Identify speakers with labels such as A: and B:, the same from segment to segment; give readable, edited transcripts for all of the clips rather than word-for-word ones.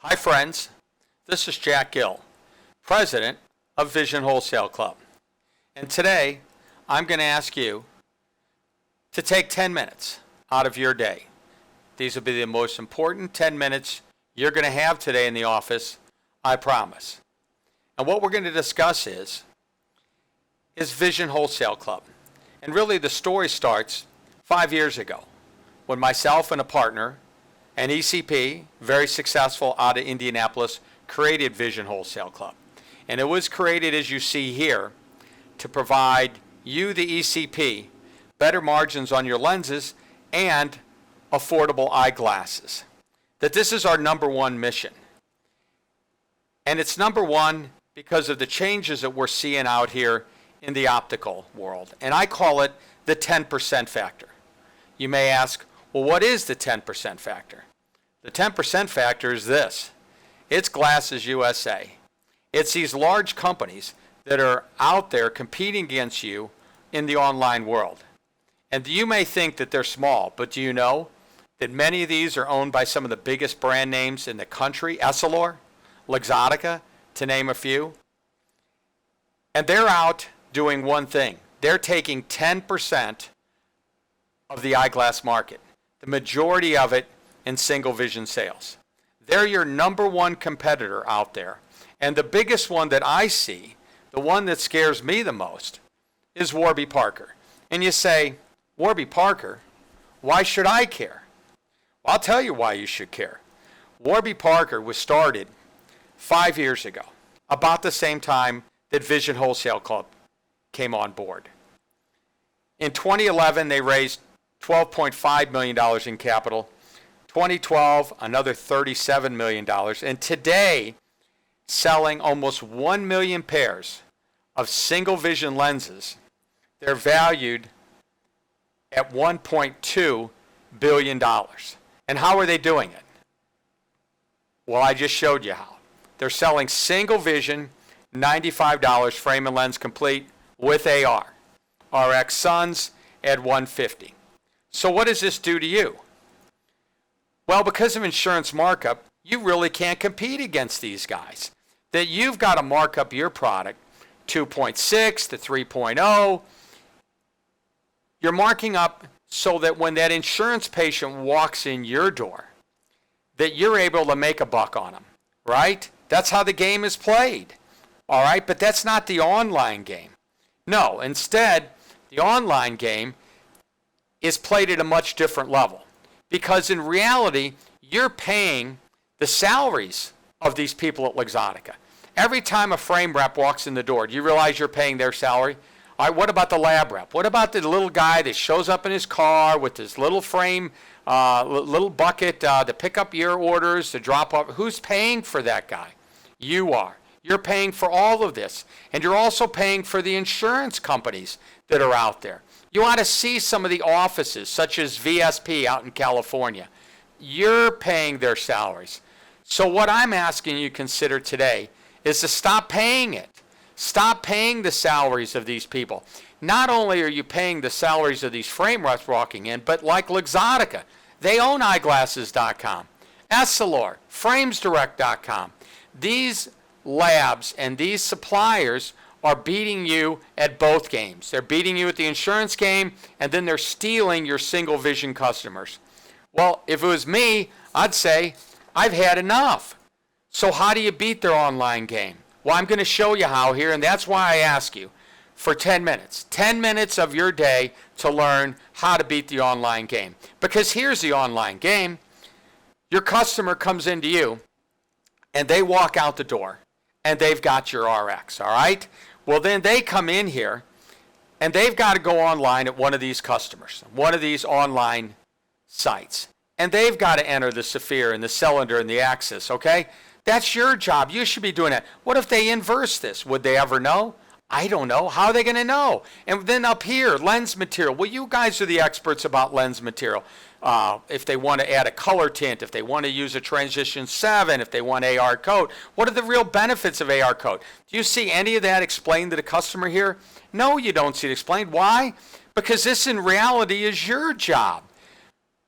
A: Hi friends, this is Jack Gill, President of Vision Wholesale Club. And today I'm going to ask you to take 10 minutes out of your day. These will be the most important 10 minutes you're going to have today in the office, I promise. And what we're going to discuss is Vision Wholesale Club. And really the story starts 5 years ago when myself and a partner, an ECP, very successful out of Indianapolis, created Vision Wholesale Club. And it was created, as you see here, to provide you, the ECP, better margins on your lenses and affordable eyeglasses. That this is our number one mission. And it's number one because of the changes that we're seeing out here in the optical world. And I call it the 10% factor. You may ask, well, what is the 10% factor? The 10% factor is this. It's Glasses USA. It's these large companies that are out there competing against you in the online world. And you may think that they're small, but do you know that many of these are owned by some of the biggest brand names in the country, Essilor, Luxottica, to name a few? And they're out doing one thing. They're taking 10% of the eyeglass market, the majority of it in single vision sales. They're your number one competitor out there. And the biggest one that I see, the one that scares me the most, is Warby Parker. And you say, Warby Parker? Why should I care? Well, I'll tell you why you should care. Warby Parker was started 5 years ago, about the same time that Vision Wholesale Club came on board. In 2011, they raised $12.5 million in capital. 2012, another $37 million. And today, selling almost 1 million pairs of single vision lenses. They're valued at $1.2 billion. And how are they doing it? Well, I just showed you how. They're selling single vision, $95 frame and lens complete with AR. RX Suns at $150. So what does this do to you? Well, because of insurance markup, you really can't compete against these guys. That you've got to mark up your product 2.6 to 3.0. You're marking up so that when that insurance patient walks in your door, that you're able to make a buck on them, right? That's how the game is played, all right? But that's not the online game. No, instead, the online game is played at a much different level. Because in reality, you're paying the salaries of these people at Luxottica. Every time a frame rep walks in the door, do you realize you're paying their salary? All right, what about the lab rep? What about the little guy that shows up in his car with his little frame, little bucket to pick up your orders, to drop off? Who's paying for that guy? You are. You're paying for all of this. And you're also paying for the insurance companies that are out there. You ought to see some of the offices, such as VSP out in California. You're paying their salaries. So what I'm asking you to consider today is to stop paying it. Stop paying the salaries of these people. Not only are you paying the salaries of these frame reps walking in, but like Luxottica, they own eyeglasses.com. Essilor, framesdirect.com. These labs and these suppliers are beating you at both games. They're beating you at the insurance game, and then they're stealing your single vision customers. Well, if it was me, I'd say, I've had enough. So how do you beat their online game? Well, I'm going to show you how here, and that's why I ask you for 10 minutes. 10 minutes of your day to learn how to beat the online game. Because here's the online game. Your customer comes into you, and they walk out the door, and they've got your RX, all right? Well, then they come in here, and they've got to go online at one of these customers, one of these online sites. And they've got to enter the Saphir and the Cylinder and the Axis, okay? That's your job. You should be doing that. What if they inverse this? Would they ever know? I don't know. How are they going to know? And then up here, lens material. Well, you guys are the experts about lens material. If they want to add a color tint, if they want to use a transition 7, if they want AR coat. What are the real benefits of AR coat? Do you see any of that explained to the customer here? No, you don't see it explained. Why? Because this in reality is your job.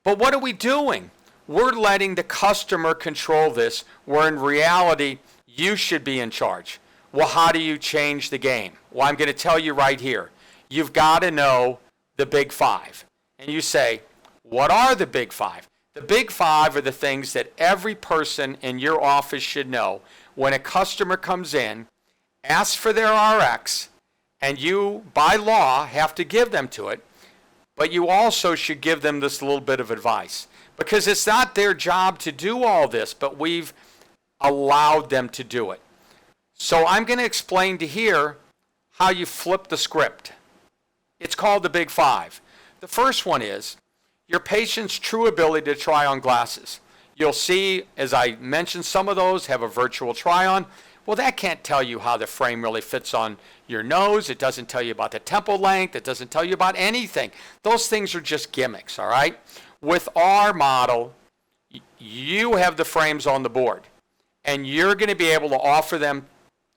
A: But what are we doing? we're letting the customer control this, where in reality, you should be in charge. Well, how do you change the game? Well, I'm going to tell you right here. You've got to know the big five. And you say, what are the big five? The big five are the things that every person in your office should know. When a customer comes in, asks for their RX, and you, by law, have to give them to it, but you also should give them this little bit of advice. Because it's not their job to do all this, but we've allowed them to do it. So I'm going to explain to here how you flip the script. It's called the Big Five. The first one is your patient's true ability to try on glasses. You'll see, as I mentioned, some of those have a virtual try-on. Well, that can't tell you how the frame really fits on your nose. It doesn't tell you about the temple length. It doesn't tell you about anything. Those things are just gimmicks, all right? With our model, you have the frames on the board, and you're going to be able to offer them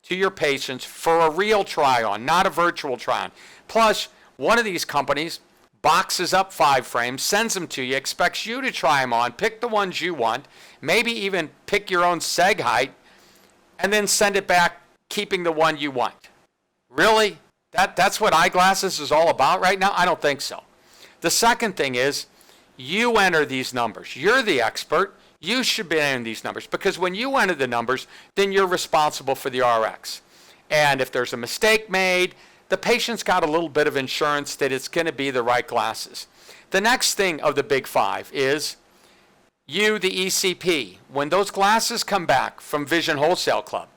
A: to your patients for a real try-on, not a virtual try-on. Plus, one of these companies boxes up 5 frames, sends them to you, expects you to try them on, pick the ones you want, maybe even pick your own seg height, and then send it back, keeping the one you want. Really? That's what eyeglasses is all about right now? I don't think so. The second thing is, you enter these numbers. You're the expert. You should be entering these numbers, because when you enter the numbers, then you're responsible for the RX. And if there's a mistake made, the patient's got a little bit of insurance that it's going to be the right glasses. The next thing of the Big Five is you, the ECP. When those glasses come back from Vision Wholesale Club,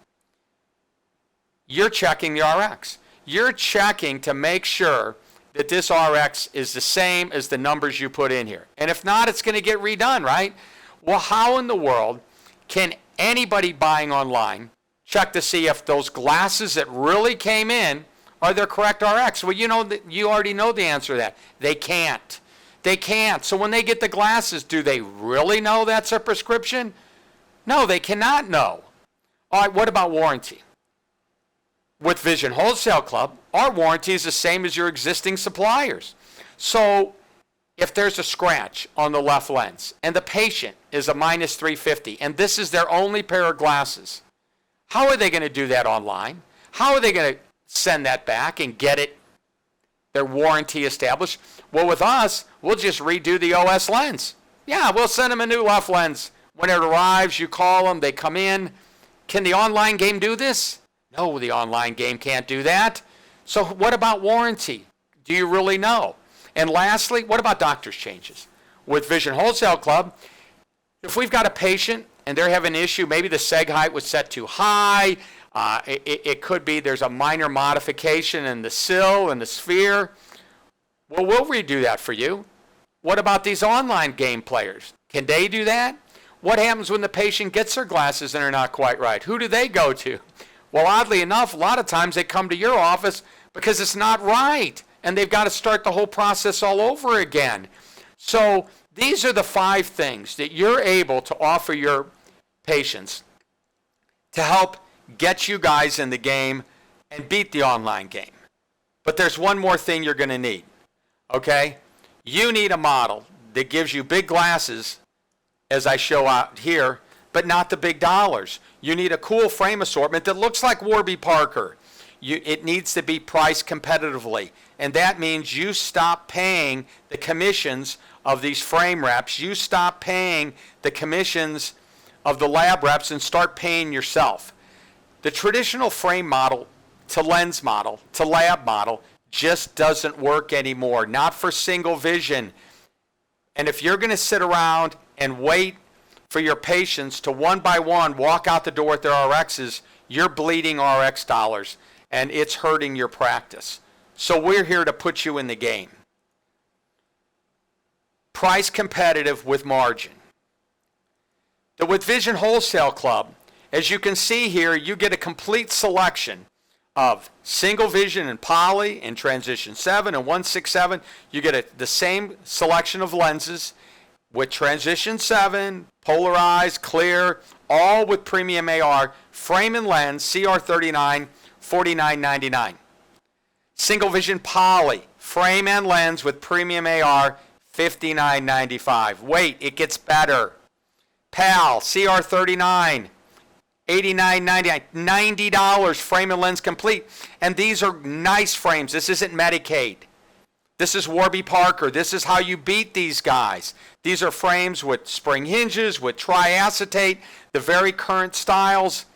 A: you're checking the RX. You're checking to make sure that this RX is the same as the numbers you put in here. And if not, it's going to get redone, right? Well, how in the world can anybody buying online check to see if those glasses that really came in are their correct RX? Well, you already know the answer to that. They can't. They can't. So when they get the glasses, do they really know that's a prescription? No, they cannot know. All right, what about warranty? With Vision Wholesale Club, our warranty is the same as your existing suppliers. So if there's a scratch on the left lens and the patient is a minus 350 and this is their only pair of glasses, how are they going to do that online? How are they going to send that back and get it, their warranty established? Well, with us, we'll just redo the OS lens. Yeah, we'll send them a new left lens. When it arrives, you call them, they come in. Can the online game do this? No, the online game can't do that. So what about warranty? Do you really know? And lastly, what about doctor's changes? With Vision Wholesale Club, if we've got a patient and they're having an issue, maybe the seg height was set too high, it could be there's a minor modification in the sill and the sphere. Well, we'll redo that for you. What about these online game players? Can they do that? What happens when the patient gets their glasses and they're not quite right? Who do they go to? Well, oddly enough, a lot of times they come to your office because it's not right, and they've got to start the whole process all over again. So these are the 5 things that you're able to offer your patients to help get you guys in the game and beat the online game. But there's one more thing you're going to need, okay? You need a model that gives you big glasses, as I show out here, but not the big dollars. You need a cool frame assortment that looks like Warby Parker. It needs to be priced competitively, and that means you stop paying the commissions of these frame reps. You stop paying the commissions of the lab reps and start paying yourself. The traditional frame model to lens model to lab model just doesn't work anymore, not for single vision. And if you're going to sit around and wait for your patients to one by one walk out the door with their RXs, you're bleeding RX dollars, and it's hurting your practice. So we're here to put you in the game. Price competitive with margin. With Vision Wholesale Club, as you can see here, you get a complete selection of single vision and poly and transition 7 and 167. You get the same selection of lenses with transition 7, polarized, clear, all with premium AR, frame and lens, CR39, $49.99. Single vision poly, frame and lens with premium AR, $59.95. Wait, it gets better. PAL, CR39, $89.99, $90 frame and lens complete. And these are nice frames. This isn't Medicaid. This is Warby Parker. This is how you beat these guys. These are frames with spring hinges, with triacetate, the very current styles.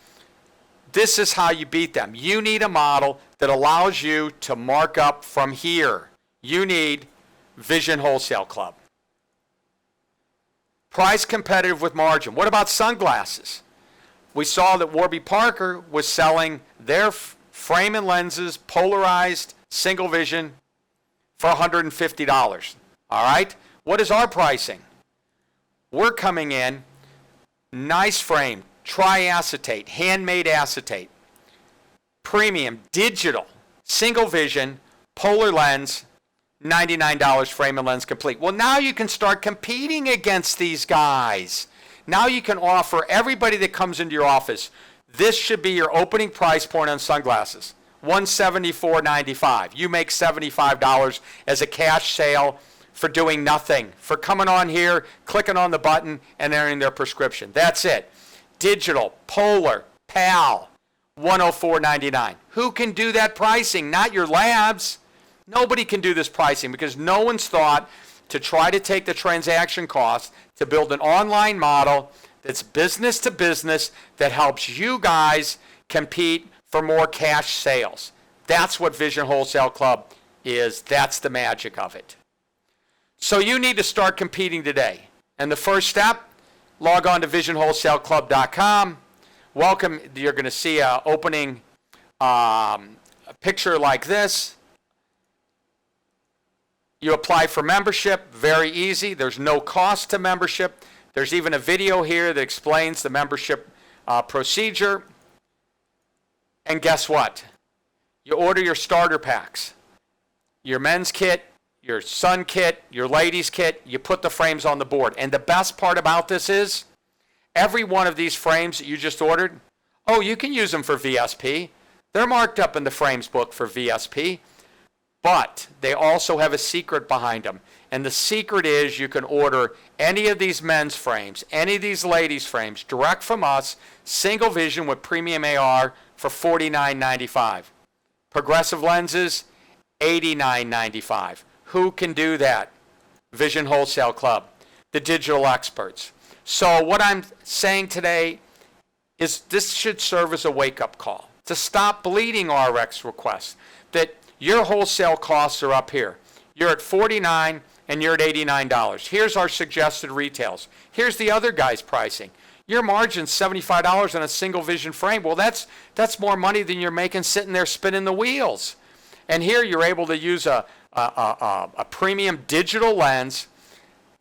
A: This is how you beat them. You need a model that allows you to mark up from here. You need Vision Wholesale Club. Price competitive with margin. What about sunglasses? We saw that Warby Parker was selling their frame and lenses, polarized, single vision, for $150. All right? What is our pricing? We're coming in, nice frame, triacetate, handmade acetate, premium, digital, single vision, polar lens, $99 frame and lens complete. Well, now you can start competing against these guys. Now you can offer everybody that comes into your office, this should be your opening price point on sunglasses, $174.95. You make $75 as a cash sale for doing nothing, for coming on here, clicking on the button, and entering their prescription. That's it. Digital, polar, PAL, $104.99. Who can do that pricing? Not your labs. Nobody can do this pricing because no one's thought to try to take the transaction cost to build an online model that's business to business that helps you guys compete for more cash sales. That's what Vision Wholesale Club is. That's the magic of it. So you need to start competing today. And the first step, log on to visionwholesaleclub.com. Welcome. You're going to see an opening a picture like this. You apply for membership, very easy. There's no cost to membership. There's even a video here that explains the membership procedure. And guess what? You order your starter packs, your men's kit, your son kit, your ladies kit, you put the frames on the board. And the best part about this is every one of these frames that you just ordered, oh, you can use them for VSP. They're marked up in the frames book for VSP. But they also have a secret behind them. And the secret is you can order any of these men's frames, any of these ladies' frames, direct from us, single vision with premium AR for $49.95. Progressive lenses, $89.95. Who can do that? Vision Wholesale Club, the digital experts. So what I'm saying today is this should serve as a wake-up call to stop bleeding RX requests, that your wholesale costs are up here. You're at $49 and you're at $89. Here's our suggested retails. Here's the other guy's pricing. Your margin's $75 on a single vision frame. Well, that's more money than you're making sitting there spinning the wheels. And here you're able to use a premium digital lens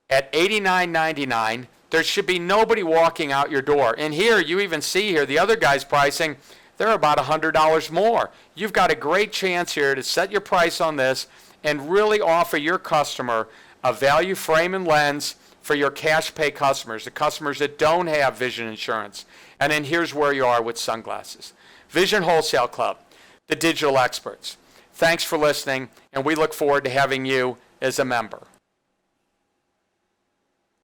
A: at $89.99. There should be nobody walking out your door. And here, you even see here, the other guy's pricing, they're about $100 more. You've got a great chance here to set your price on this and really offer your customer a value frame and lens for your cash pay customers, the customers that don't have vision insurance. And then here's where you are with sunglasses. Vision Wholesale Club, the digital experts. Thanks for listening, and we look forward to having you as a member.